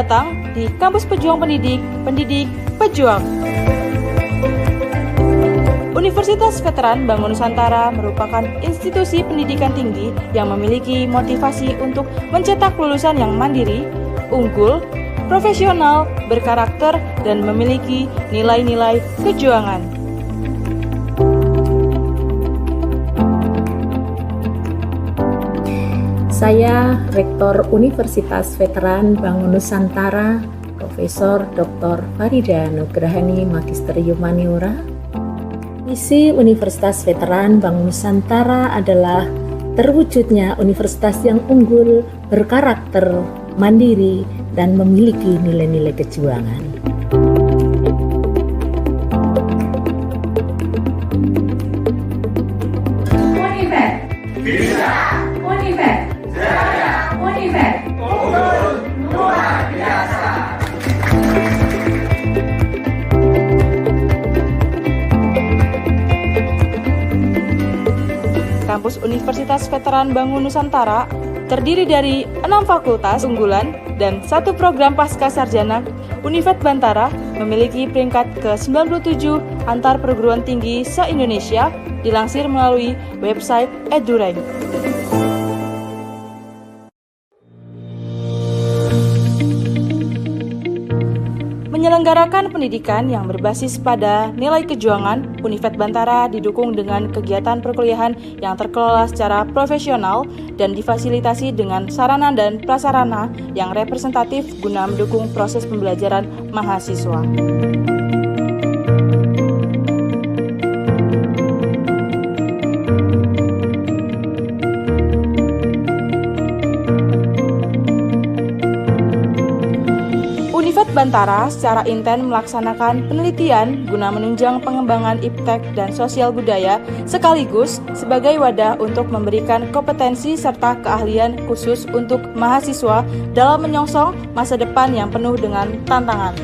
datang di Kampus Pejuang Pendidik Pejuang. Universitas Veteran Bank Nusantara merupakan institusi pendidikan tinggi yang memiliki motivasi untuk mencetak lulusan yang mandiri, unggul, profesional, berkarakter, dan memiliki nilai-nilai kejuangan. Saya Rektor Universitas Veteran Bank Nusantara, Profesor Dr. Farida Nugrahani Magister Humaniora. Misi Universitas Veteran Bank Nusantara adalah terwujudnya universitas yang unggul, berkarakter, mandiri, dan memiliki nilai-nilai kejuangan. Univet bisa, Univet jaya, Univet unggul luar biasa. Kampus Universitas Veteran Bank Nusantara terdiri dari 6 fakultas unggulan dan 1 program pasca sarjana. Univet Bantara memiliki peringkat ke-97 antar perguruan tinggi se-Indonesia, dilansir melalui website EduRank. Menyelenggarakan pendidikan yang berbasis pada nilai kejuangan, Univet Bantara didukung dengan kegiatan perkuliahan yang terkelola secara profesional dan difasilitasi dengan sarana dan prasarana yang representatif guna mendukung proses pembelajaran mahasiswa. Univet Bantara secara intens melaksanakan penelitian guna menunjang pengembangan iptek dan sosial budaya sekaligus sebagai wadah untuk memberikan kompetensi serta keahlian khusus untuk mahasiswa dalam menyongsong masa depan yang penuh dengan tantangan.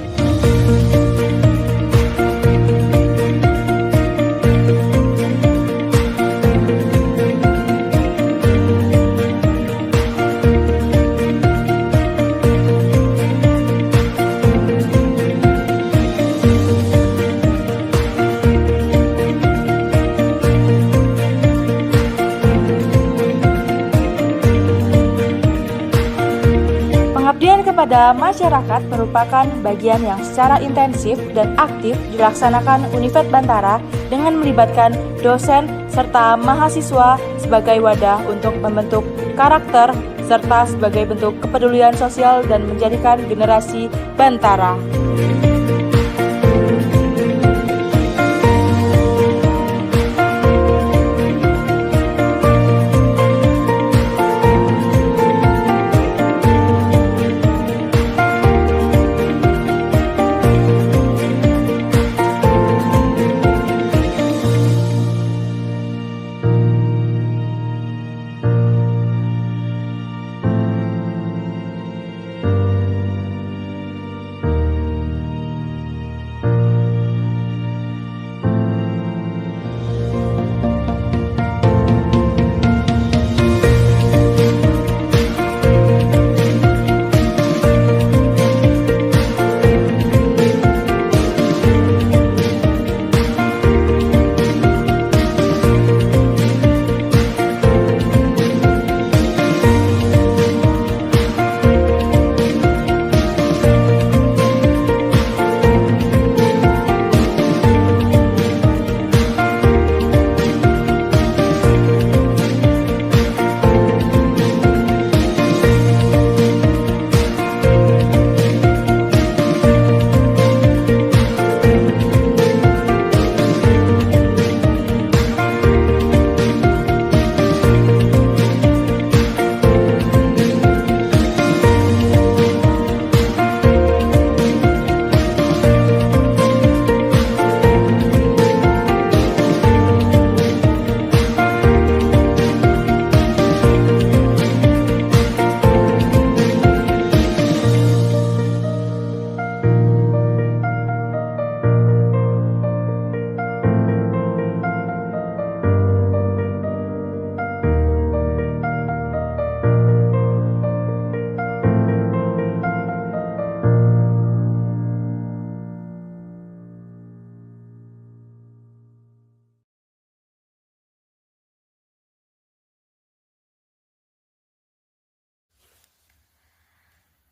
Pengabdian kepada masyarakat merupakan bagian yang secara intensif dan aktif dilaksanakan Univet Bantara dengan melibatkan dosen serta mahasiswa sebagai wadah untuk membentuk karakter serta sebagai bentuk kepedulian sosial dan menjadikan generasi Bantara.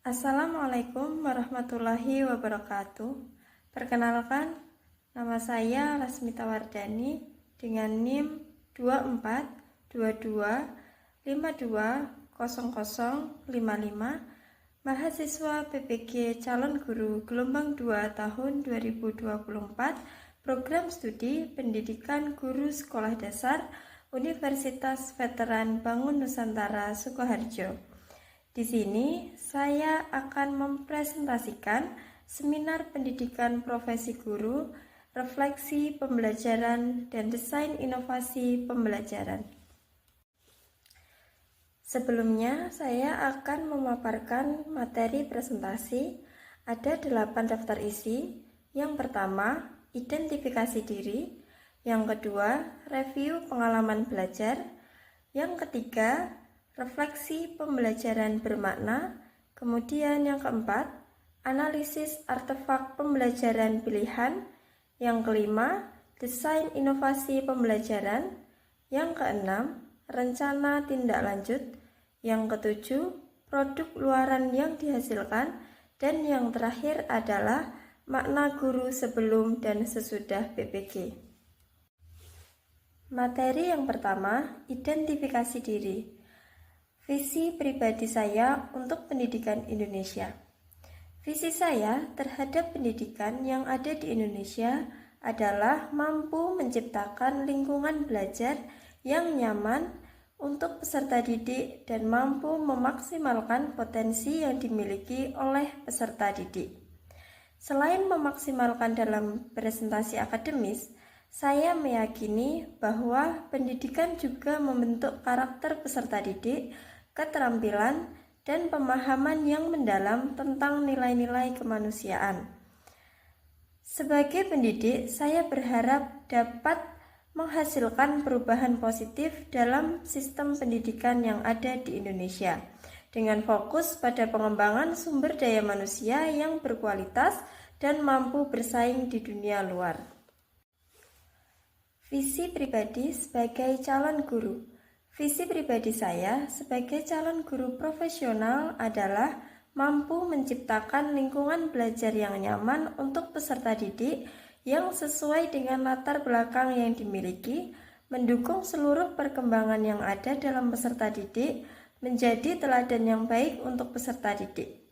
Assalamualaikum warahmatullahi wabarakatuh. Perkenalkan, nama saya Lasmita Wardani dengan NIM 2422520055, mahasiswa PPG Calon Guru Gelombang 2 tahun 2024, Program Studi Pendidikan Guru Sekolah Dasar Universitas Veteran Bangun Nusantara Sukoharjo. Di sini saya akan mempresentasikan seminar pendidikan profesi guru, refleksi pembelajaran, dan desain inovasi pembelajaran. Sebelumnya, saya akan memaparkan materi presentasi. Ada 8 daftar isi. Yang pertama, identifikasi diri. Yang kedua, review pengalaman belajar. Yang ketiga, refleksi pembelajaran bermakna. Kemudian yang keempat, analisis artefak pembelajaran pilihan. Yang kelima, desain inovasi pembelajaran. Yang keenam, rencana tindak lanjut. Yang ketujuh, produk luaran yang dihasilkan. Dan yang terakhir adalah makna guru sebelum dan sesudah PPG. Materi yang pertama, identifikasi diri. Visi pribadi saya untuk pendidikan Indonesia. Visi saya terhadap pendidikan yang ada di Indonesia adalah mampu menciptakan lingkungan belajar yang nyaman untuk peserta didik dan mampu memaksimalkan potensi yang dimiliki oleh peserta didik. Selain memaksimalkan dalam presentasi akademis, saya meyakini bahwa pendidikan juga membentuk karakter peserta didik, keterampilan, dan pemahaman yang mendalam tentang nilai-nilai kemanusiaan. Sebagai pendidik, saya berharap dapat menghasilkan perubahan positif dalam sistem pendidikan yang ada di Indonesia, dengan fokus pada pengembangan sumber daya manusia yang berkualitas dan mampu bersaing di dunia luar. Visi pribadi sebagai calon guru. Visi pribadi saya sebagai calon guru profesional adalah mampu menciptakan lingkungan belajar yang nyaman untuk peserta didik yang sesuai dengan latar belakang yang dimiliki, mendukung seluruh perkembangan yang ada dalam peserta didik, menjadi teladan yang baik untuk peserta didik.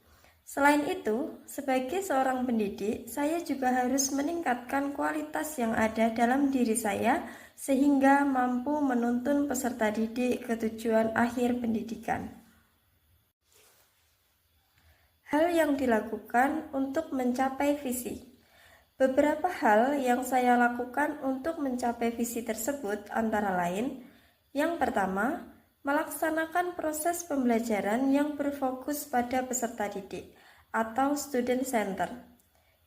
Selain itu, sebagai seorang pendidik, saya juga harus meningkatkan kualitas yang ada dalam diri saya sehingga mampu menuntun peserta didik ke tujuan akhir pendidikan. Hal yang dilakukan untuk mencapai visi. Beberapa hal yang saya lakukan untuk mencapai visi tersebut antara lain, yang pertama, melaksanakan proses pembelajaran yang berfokus pada peserta didik atau student center.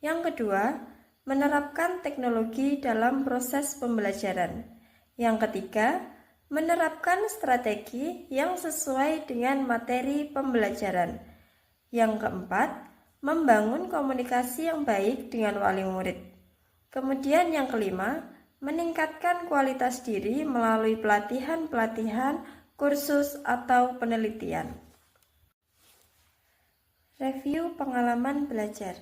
Yang kedua, menerapkan teknologi dalam proses pembelajaran. Yang ketiga, menerapkan strategi yang sesuai dengan materi pembelajaran. Yang keempat, membangun komunikasi yang baik dengan wali murid. Kemudian yang kelima, meningkatkan kualitas diri melalui pelatihan-pelatihan, kursus, atau penelitian. Review pengalaman belajar.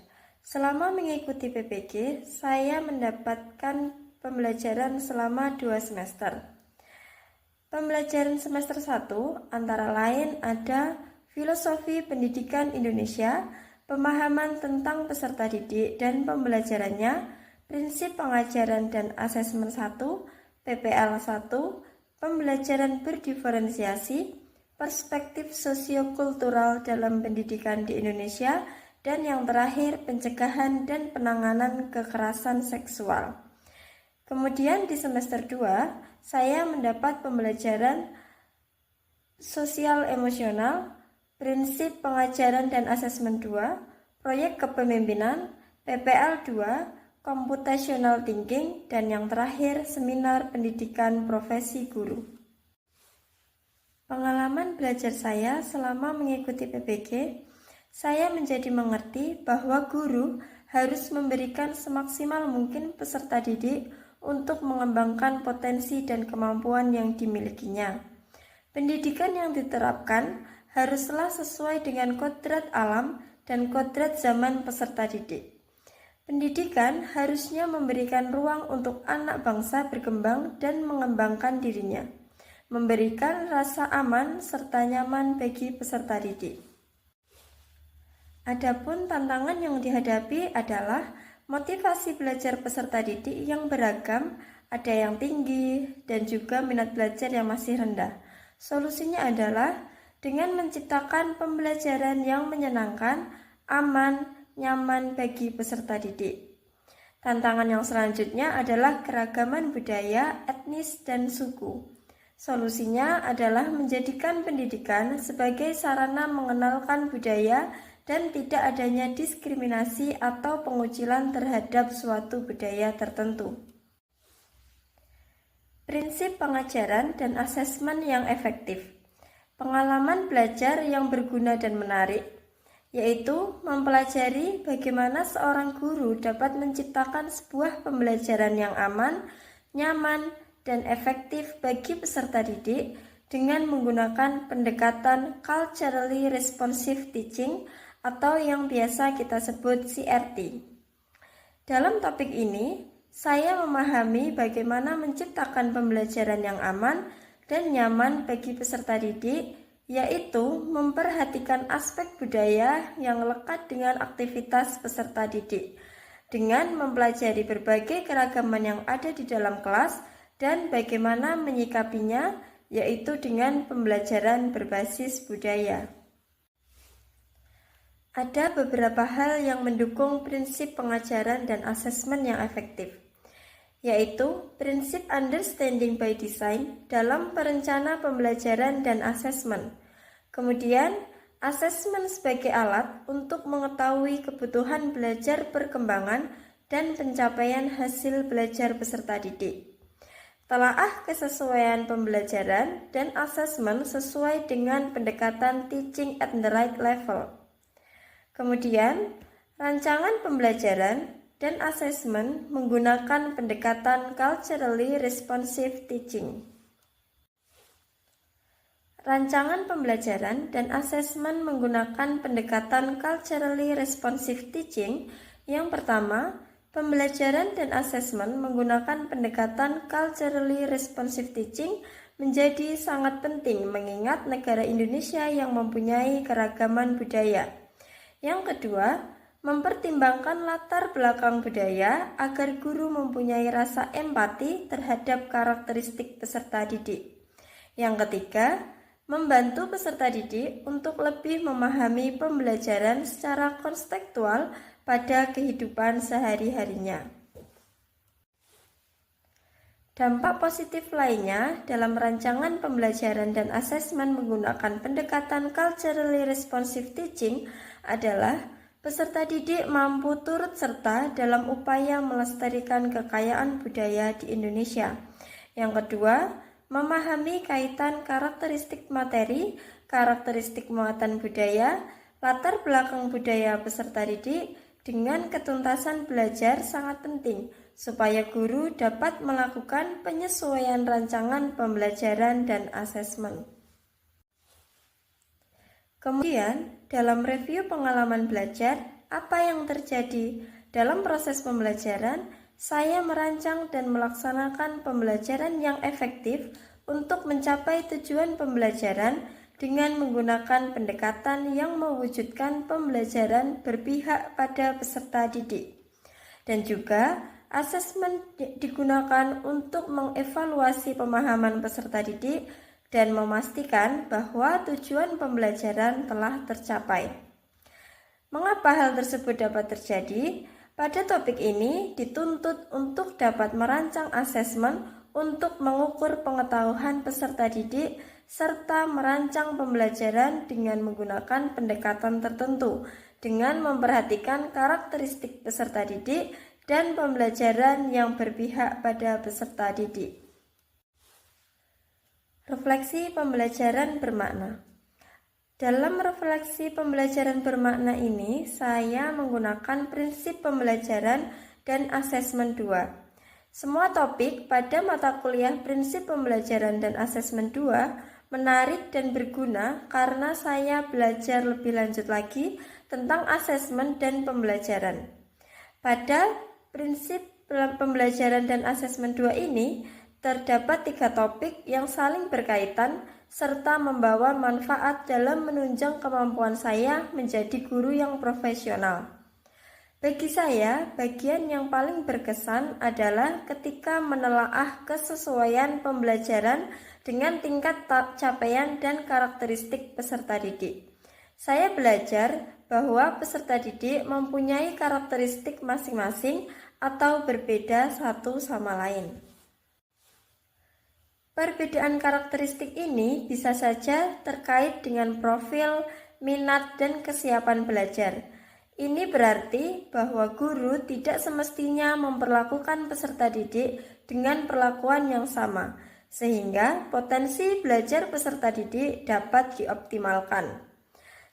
Selama mengikuti PPG, saya mendapatkan pembelajaran selama 2 semester. Pembelajaran semester 1 antara lain ada filosofi pendidikan Indonesia, pemahaman tentang peserta didik dan pembelajarannya, prinsip pengajaran dan asesmen 1, PPL 1, pembelajaran berdiferensiasi, perspektif sosiokultural dalam pendidikan di Indonesia, dan yang terakhir pencegahan dan penanganan kekerasan seksual. Kemudian di semester 2, saya mendapat pembelajaran sosial emosional, prinsip pengajaran dan asesmen 2, proyek kepemimpinan, PPL 2, computational thinking, dan yang terakhir seminar pendidikan profesi guru. Pengalaman belajar saya selama mengikuti PPG, saya menjadi mengerti bahwa guru harus memberikan semaksimal mungkin peserta didik untuk mengembangkan potensi dan kemampuan yang dimilikinya. Pendidikan yang diterapkan haruslah sesuai dengan kodrat alam dan kodrat zaman peserta didik. Pendidikan harusnya memberikan ruang untuk anak bangsa berkembang dan mengembangkan dirinya, memberikan rasa aman serta nyaman bagi peserta didik. Adapun tantangan yang dihadapi adalah motivasi belajar peserta didik yang beragam, ada yang tinggi dan juga minat belajar yang masih rendah. Solusinya adalah dengan menciptakan pembelajaran yang menyenangkan, aman, nyaman bagi peserta didik. Tantangan yang selanjutnya adalah keragaman budaya, etnis, dan suku. Solusinya adalah menjadikan pendidikan sebagai sarana mengenalkan budaya dan tidak adanya diskriminasi atau pengucilan terhadap suatu budaya tertentu. Prinsip pengajaran dan asesmen yang efektif. Pengalaman belajar yang berguna dan menarik, yaitu mempelajari bagaimana seorang guru dapat menciptakan sebuah pembelajaran yang aman, nyaman, dan efektif bagi peserta didik dengan menggunakan pendekatan culturally responsive teaching atau yang biasa kita sebut CRT. Dalam topik ini, saya memahami bagaimana menciptakan pembelajaran yang aman dan nyaman bagi peserta didik, yaitu memperhatikan aspek budaya yang lekat dengan aktivitas peserta didik, dengan mempelajari berbagai keragaman yang ada di dalam kelas dan bagaimana menyikapinya, yaitu dengan pembelajaran berbasis budaya. Ada beberapa hal yang mendukung prinsip pengajaran dan asesmen yang efektif, yaitu prinsip understanding by design dalam perencana pembelajaran dan asesmen. Kemudian, asesmen sebagai alat untuk mengetahui kebutuhan belajar perkembangan dan pencapaian hasil belajar peserta didik. Telaah kesesuaian pembelajaran dan asesmen sesuai dengan pendekatan teaching at the right level. Kemudian, rancangan pembelajaran dan asesmen menggunakan pendekatan culturally responsive teaching. Rancangan pembelajaran dan asesmen menggunakan pendekatan culturally responsive teaching. Yang pertama, pembelajaran dan asesmen menggunakan pendekatan culturally responsive teaching menjadi sangat penting mengingat negara Indonesia yang mempunyai keragaman budaya. Yang kedua, mempertimbangkan latar belakang budaya agar guru mempunyai rasa empati terhadap karakteristik peserta didik. Yang ketiga, membantu peserta didik untuk lebih memahami pembelajaran secara kontekstual pada kehidupan sehari-harinya. Dampak positif lainnya dalam rancangan pembelajaran dan asesmen menggunakan pendekatan culturally responsive teaching adalah peserta didik mampu turut serta dalam upaya melestarikan kekayaan budaya di Indonesia. Yang kedua, memahami kaitan karakteristik materi, karakteristik muatan budaya, latar belakang budaya peserta didik dengan ketuntasan belajar sangat penting supaya guru dapat melakukan penyesuaian rancangan pembelajaran dan asesmen. Kemudian, dalam review pengalaman belajar, apa yang terjadi dalam proses pembelajaran, saya merancang dan melaksanakan pembelajaran yang efektif untuk mencapai tujuan pembelajaran dengan menggunakan pendekatan yang mewujudkan pembelajaran berpihak pada peserta didik. Dan juga, asesmen digunakan untuk mengevaluasi pemahaman peserta didik dan memastikan bahwa tujuan pembelajaran telah tercapai. Mengapa hal tersebut dapat terjadi? Pada topik ini dituntut untuk dapat merancang asesmen untuk mengukur pengetahuan peserta didik serta merancang pembelajaran dengan menggunakan pendekatan tertentu dengan memperhatikan karakteristik peserta didik dan pembelajaran yang berpihak pada peserta didik. Refleksi pembelajaran bermakna. Dalam refleksi pembelajaran bermakna ini, saya menggunakan prinsip pembelajaran dan asesmen 2. Semua topik pada mata kuliah prinsip pembelajaran dan asesmen 2 menarik dan berguna karena saya belajar lebih lanjut lagi tentang asesmen dan pembelajaran. Pada prinsip pembelajaran dan asesmen 2 ini, terdapat 3 topik yang saling berkaitan serta membawa manfaat dalam menunjang kemampuan saya menjadi guru yang profesional. Bagi saya, bagian yang paling berkesan adalah ketika menelaah kesesuaian pembelajaran dengan tingkat capaian dan karakteristik peserta didik. Saya belajar bahwa peserta didik mempunyai karakteristik masing-masing atau berbeda satu sama lain. Perbedaan karakteristik ini bisa saja terkait dengan profil, minat, dan kesiapan belajar. Ini berarti bahwa guru tidak semestinya memperlakukan peserta didik dengan perlakuan yang sama, sehingga potensi belajar peserta didik dapat dioptimalkan.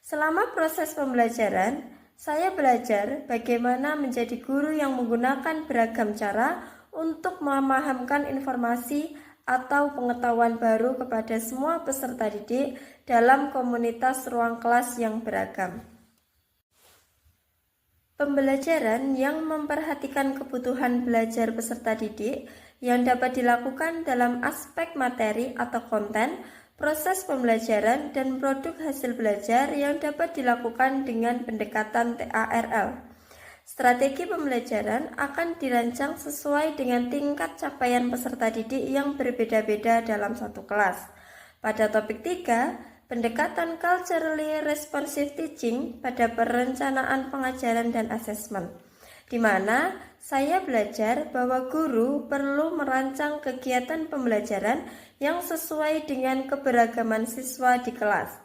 Selama proses pembelajaran, saya belajar bagaimana menjadi guru yang menggunakan beragam cara untuk memahamkan informasi atau pengetahuan baru kepada semua peserta didik dalam komunitas ruang kelas yang beragam. Pembelajaran yang memperhatikan kebutuhan belajar peserta didik yang dapat dilakukan dalam aspek materi atau konten, proses pembelajaran, dan produk hasil belajar yang dapat dilakukan dengan pendekatan TARL. Strategi pembelajaran akan dirancang sesuai dengan tingkat capaian peserta didik yang berbeda-beda dalam satu kelas. Pada topik 3, pendekatan culturally responsive teaching pada perencanaan pengajaran dan asesmen, di mana saya belajar bahwa guru perlu merancang kegiatan pembelajaran yang sesuai dengan keberagaman siswa di kelas.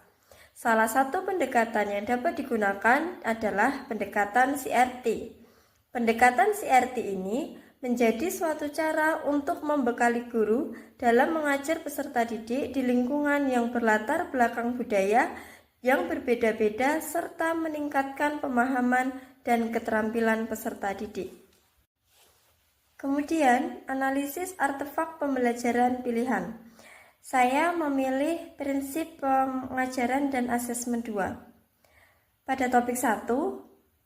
Salah satu pendekatan yang dapat digunakan adalah pendekatan CRT. Pendekatan CRT ini menjadi suatu cara untuk membekali guru dalam mengajar peserta didik di lingkungan yang berlatar belakang budaya yang berbeda-beda serta meningkatkan pemahaman dan keterampilan peserta didik. Kemudian, analisis artefak pembelajaran pilihan. Saya memilih prinsip pengajaran dan asesmen 2. Pada topik 1,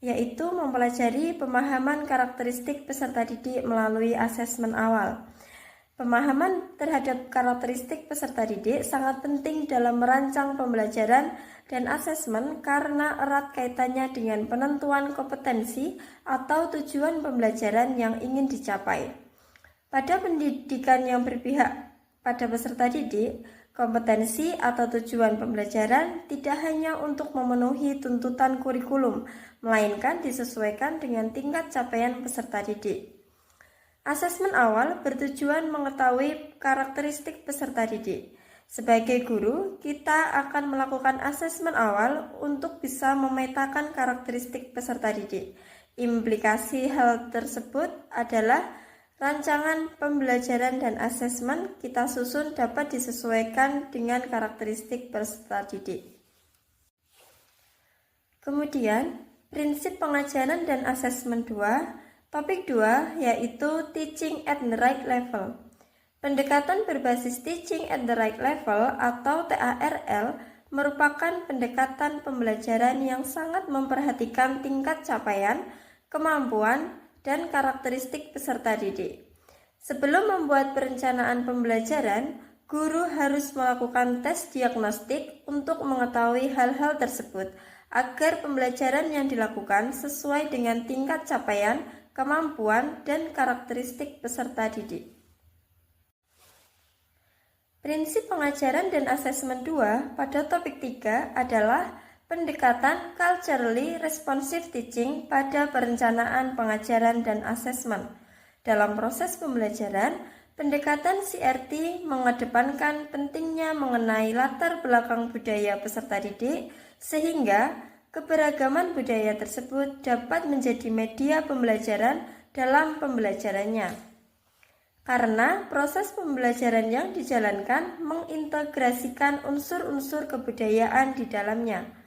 yaitu mempelajari pemahaman karakteristik peserta didik melalui asesmen awal. Pemahaman terhadap karakteristik peserta didik sangat penting dalam merancang pembelajaran dan asesmen karena erat kaitannya dengan penentuan kompetensi atau tujuan pembelajaran yang ingin dicapai. Pada pendidikan yang berpihak pada peserta didik, kompetensi atau tujuan pembelajaran tidak hanya untuk memenuhi tuntutan kurikulum, melainkan disesuaikan dengan tingkat capaian peserta didik. Asesmen awal bertujuan mengetahui karakteristik peserta didik. Sebagai guru, kita akan melakukan asesmen awal untuk bisa memetakan karakteristik peserta didik. Implikasi hal tersebut adalah rancangan pembelajaran dan asesmen kita susun dapat disesuaikan dengan karakteristik peserta didik. Kemudian, prinsip pengajaran dan asesmen 2, topik 2 yaitu teaching at the right level. Pendekatan berbasis teaching at the right level atau TARL merupakan pendekatan pembelajaran yang sangat memperhatikan tingkat capaian, kemampuan, dan karakteristik peserta didik. Sebelum membuat perencanaan pembelajaran, guru harus melakukan tes diagnostik untuk mengetahui hal-hal tersebut agar pembelajaran yang dilakukan sesuai dengan tingkat capaian, kemampuan, dan karakteristik peserta didik. Prinsip pengajaran dan asesmen 2 pada topik 3 adalah pendekatan culturally responsive teaching pada perencanaan pengajaran dan asesmen. Dalam proses pembelajaran, pendekatan CRT mengedepankan pentingnya mengenai latar belakang budaya peserta didik sehingga keberagaman budaya tersebut dapat menjadi media pembelajaran dalam pembelajarannya. Karena proses pembelajaran yang dijalankan mengintegrasikan unsur-unsur kebudayaan di dalamnya.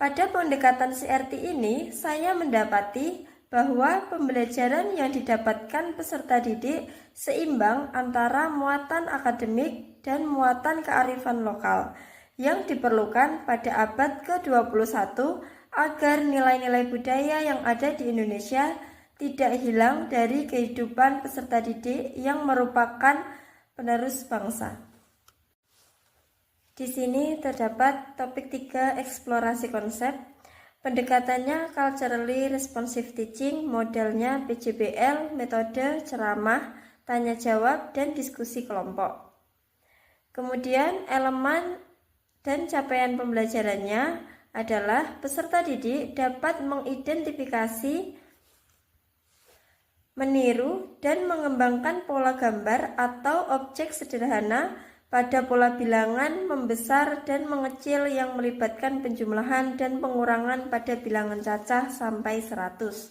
Pada pendekatan CRT ini, saya mendapati bahwa pembelajaran yang didapatkan peserta didik seimbang antara muatan akademik dan muatan kearifan lokal yang diperlukan pada abad ke-21 agar nilai-nilai budaya yang ada di Indonesia tidak hilang dari kehidupan peserta didik yang merupakan penerus bangsa. Di sini terdapat topik 3 eksplorasi konsep. Pendekatannya culturally responsive teaching, modelnya PJBL, metode ceramah, tanya jawab, dan diskusi kelompok. Kemudian elemen dan capaian pembelajarannya adalah peserta didik dapat mengidentifikasi, meniru, dan mengembangkan pola gambar atau objek sederhana pada pola bilangan membesar dan mengecil yang melibatkan penjumlahan dan pengurangan pada bilangan cacah sampai 100.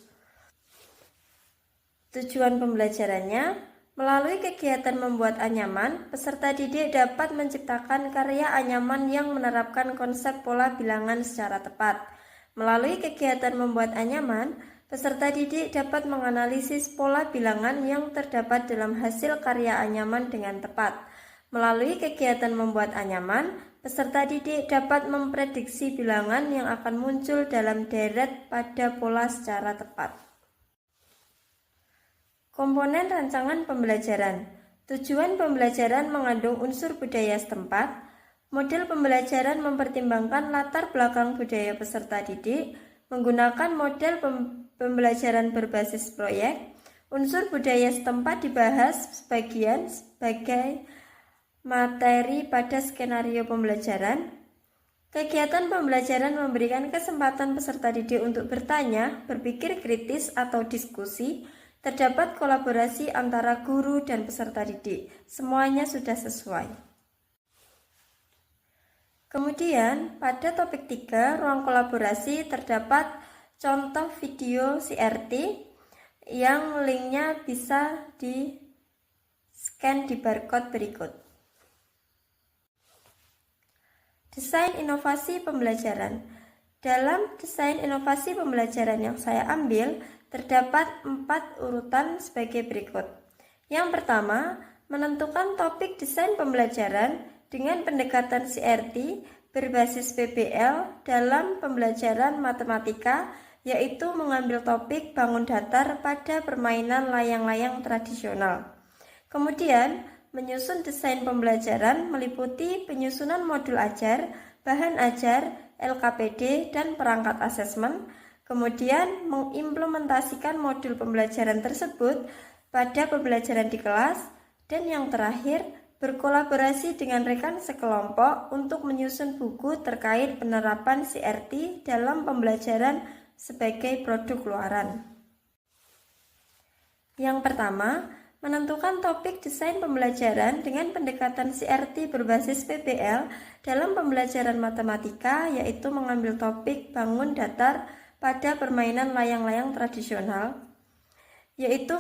Tujuan pembelajarannya, melalui kegiatan membuat anyaman, peserta didik dapat menciptakan karya anyaman yang menerapkan konsep pola bilangan secara tepat. Melalui kegiatan membuat anyaman, peserta didik dapat menganalisis pola bilangan yang terdapat dalam hasil karya anyaman dengan tepat. Melalui kegiatan membuat anyaman, peserta didik dapat memprediksi bilangan yang akan muncul dalam deret pada pola secara tepat. Komponen rancangan pembelajaran. Tujuan pembelajaran mengandung unsur budaya setempat. Model pembelajaran mempertimbangkan latar belakang budaya peserta didik, menggunakan model pembelajaran berbasis proyek. Unsur budaya setempat dibahas sebagian sebagai materi pada skenario pembelajaran. Kegiatan pembelajaran memberikan kesempatan peserta didik untuk bertanya, berpikir kritis atau diskusi. Terdapat kolaborasi antara guru dan peserta didik. Semuanya sudah sesuai. Kemudian, pada topik 3, ruang kolaborasi, terdapat contoh video CRT yang linknya bisa di-scan di barcode berikut. Desain inovasi pembelajaran. Dalam desain inovasi pembelajaran yang saya ambil, terdapat 4 urutan sebagai berikut. Yang pertama, menentukan topik desain pembelajaran dengan pendekatan CRT berbasis PBL dalam pembelajaran matematika, yaitu mengambil topik bangun datar pada permainan layang-layang tradisional. Kemudian, menyusun desain pembelajaran meliputi penyusunan modul ajar, bahan ajar, LKPD, dan perangkat asesmen. Kemudian, mengimplementasikan modul pembelajaran tersebut pada pembelajaran di kelas. Dan yang terakhir, berkolaborasi dengan rekan sekelompok untuk menyusun buku terkait penerapan CRT dalam pembelajaran sebagai produk luaran. Yang pertama, menentukan topik desain pembelajaran dengan pendekatan CRT berbasis PBL dalam pembelajaran matematika, yaitu mengambil topik bangun datar pada permainan layang-layang tradisional, yaitu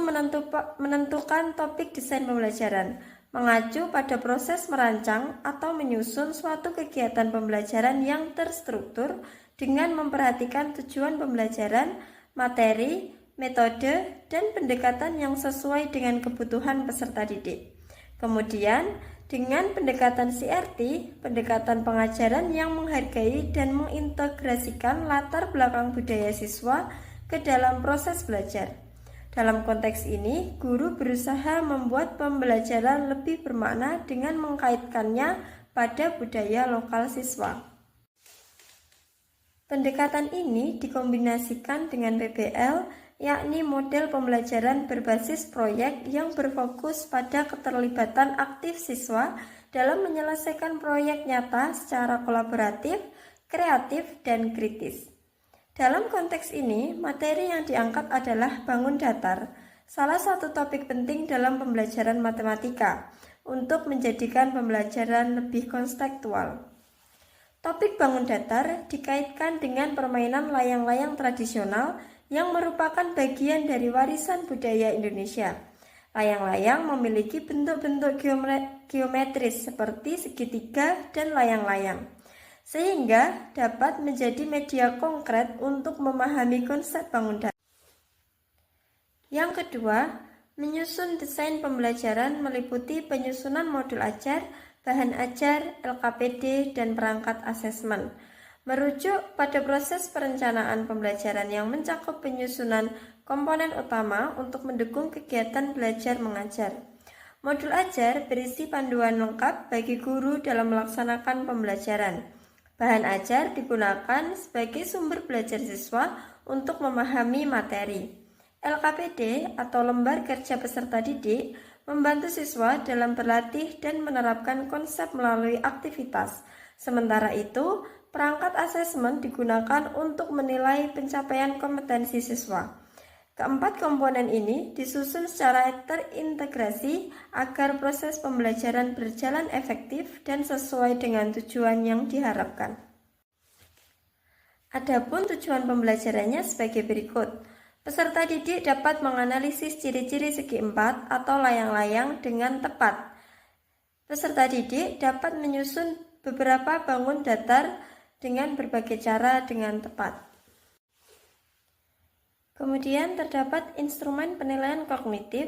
menentukan topik desain pembelajaran, mengacu pada proses merancang atau menyusun suatu kegiatan pembelajaran yang terstruktur dengan memperhatikan tujuan pembelajaran, materi, metode, dan pendekatan yang sesuai dengan kebutuhan peserta didik. Kemudian, dengan pendekatan CRT, pendekatan pengajaran yang menghargai dan mengintegrasikan latar belakang budaya siswa ke dalam proses belajar. Dalam konteks ini, guru berusaha membuat pembelajaran lebih bermakna dengan mengkaitkannya pada budaya lokal siswa. Pendekatan ini dikombinasikan dengan PBL, yakni model pembelajaran berbasis proyek yang berfokus pada keterlibatan aktif siswa dalam menyelesaikan proyek nyata secara kolaboratif, kreatif, dan kritis. Dalam konteks ini, materi yang diangkat adalah bangun datar, salah satu topik penting dalam pembelajaran matematika, untuk menjadikan pembelajaran lebih konstekstual. Topik bangun datar dikaitkan dengan permainan layang-layang tradisional yang merupakan bagian dari warisan budaya Indonesia. Layang-layang memiliki bentuk-bentuk geometris seperti segitiga dan layang-layang, sehingga dapat menjadi media konkret untuk memahami konsep bangun datar. Yang kedua, menyusun desain pembelajaran meliputi penyusunan modul ajar, bahan ajar, LKPD, dan perangkat asesmen. Merujuk pada proses perencanaan pembelajaran yang mencakup penyusunan komponen utama untuk mendukung kegiatan belajar mengajar. Modul ajar berisi panduan lengkap bagi guru dalam melaksanakan pembelajaran. Bahan ajar digunakan sebagai sumber belajar siswa untuk memahami materi. LKPD atau lembar kerja peserta didik membantu siswa dalam berlatih dan menerapkan konsep melalui aktivitas. Sementara itu, perangkat asesmen digunakan untuk menilai pencapaian kompetensi siswa. Keempat komponen ini disusun secara terintegrasi agar proses pembelajaran berjalan efektif dan sesuai dengan tujuan yang diharapkan. Adapun tujuan pembelajarannya sebagai berikut. Peserta didik dapat menganalisis ciri-ciri segi empat atau layang-layang dengan tepat. Peserta didik dapat menyusun beberapa bangun datar dengan berbagai cara dengan tepat. Kemudian terdapat instrumen penilaian kognitif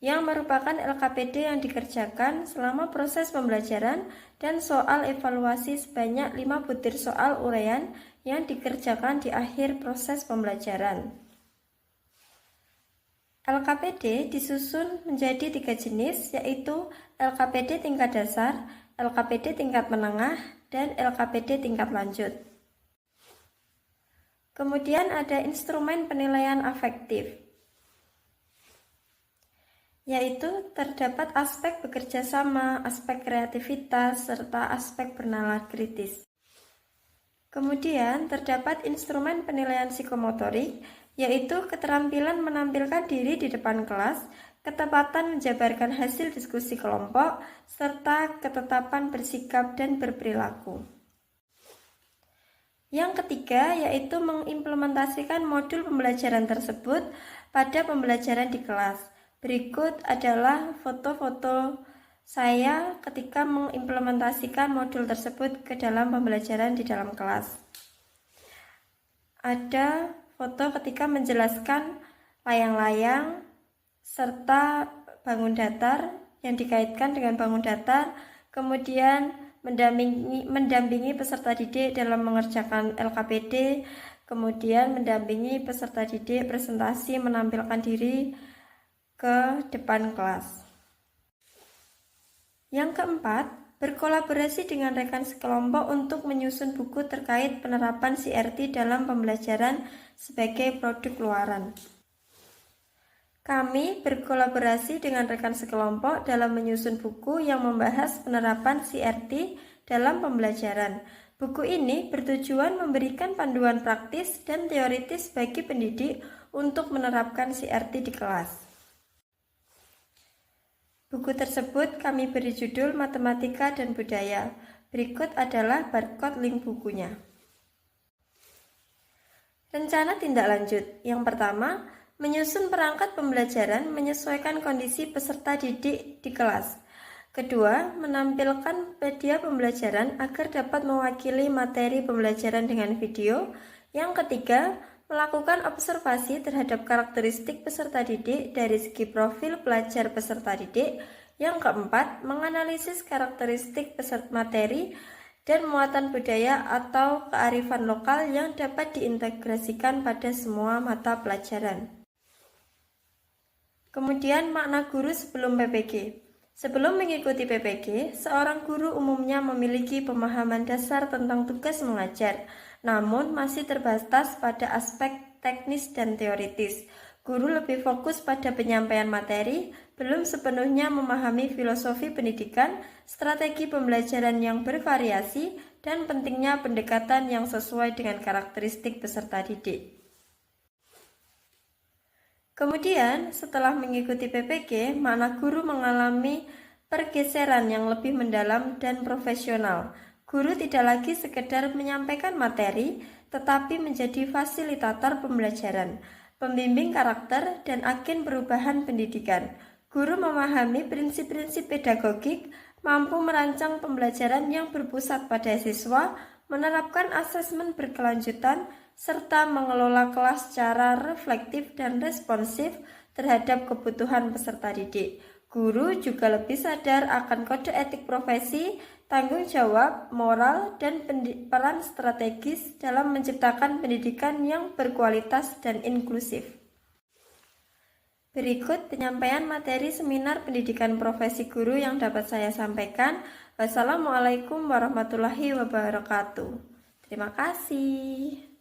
yang merupakan LKPD yang dikerjakan selama proses pembelajaran dan soal evaluasi sebanyak 5 butir soal uraian yang dikerjakan di akhir proses pembelajaran. LKPD disusun menjadi 3 jenis, yaitu LKPD tingkat dasar, LKPD tingkat menengah, dan LKPD tingkat lanjut. Kemudian ada instrumen penilaian afektif, yaitu terdapat aspek bekerja sama, aspek kreativitas, serta aspek bernalar kritis. Kemudian terdapat instrumen penilaian psikomotorik, yaitu keterampilan menampilkan diri di depan kelas, ketepatan menjabarkan hasil diskusi kelompok, serta ketetapan bersikap dan berperilaku. Yang ketiga yaitu mengimplementasikan modul pembelajaran tersebut pada pembelajaran di kelas. Berikut adalah foto-foto saya ketika mengimplementasikan modul tersebut ke dalam pembelajaran di dalam kelas. Ada foto ketika menjelaskan layang-layang serta bangun datar yang dikaitkan dengan bangun datar, kemudian mendampingi peserta didik dalam mengerjakan LKPD, kemudian mendampingi peserta didik presentasi menampilkan diri ke depan kelas. Yang keempat, berkolaborasi dengan rekan sekelompok untuk menyusun buku terkait penerapan CRT dalam pembelajaran sebagai produk luaran. Kami berkolaborasi dengan rekan sekelompok dalam menyusun buku yang membahas penerapan CRT dalam pembelajaran. Buku ini bertujuan memberikan panduan praktis dan teoritis bagi pendidik untuk menerapkan CRT di kelas. Buku tersebut kami beri judul Matematika dan Budaya. Berikut adalah barcode link bukunya. Rencana tindak lanjut. Yang pertama, menyusun perangkat pembelajaran menyesuaikan kondisi peserta didik di kelas. Kedua, menampilkan media pembelajaran agar dapat mewakili materi pembelajaran dengan video. Yang ketiga, melakukan observasi terhadap karakteristik peserta didik dari segi profil pelajar peserta didik. Yang keempat, menganalisis karakteristik peserta materi dan muatan budaya atau kearifan lokal yang dapat diintegrasikan pada semua mata pelajaran. Kemudian makna guru sebelum PPG. Sebelum mengikuti PPG, seorang guru umumnya memiliki pemahaman dasar tentang tugas mengajar, namun masih terbatas pada aspek teknis dan teoritis. Guru lebih fokus pada penyampaian materi, belum sepenuhnya memahami filosofi pendidikan, strategi pembelajaran yang bervariasi, dan pentingnya pendekatan yang sesuai dengan karakteristik peserta didik. Kemudian, setelah mengikuti PPG, makna guru mengalami pergeseran yang lebih mendalam dan profesional. Guru tidak lagi sekedar menyampaikan materi, tetapi menjadi fasilitator pembelajaran, pembimbing karakter, dan agen perubahan pendidikan. Guru memahami prinsip-prinsip pedagogik, mampu merancang pembelajaran yang berpusat pada siswa, menerapkan asesmen berkelanjutan, serta mengelola kelas secara reflektif dan responsif, terhadap kebutuhan peserta didik. Guru juga lebih sadar akan kode etik profesi, tanggung jawab, moral, dan peran strategis dalam menciptakan pendidikan yang berkualitas dan inklusif. Berikut penyampaian materi seminar pendidikan profesi guru yang dapat saya sampaikan. Wassalamualaikum warahmatullahi wabarakatuh. Terima kasih.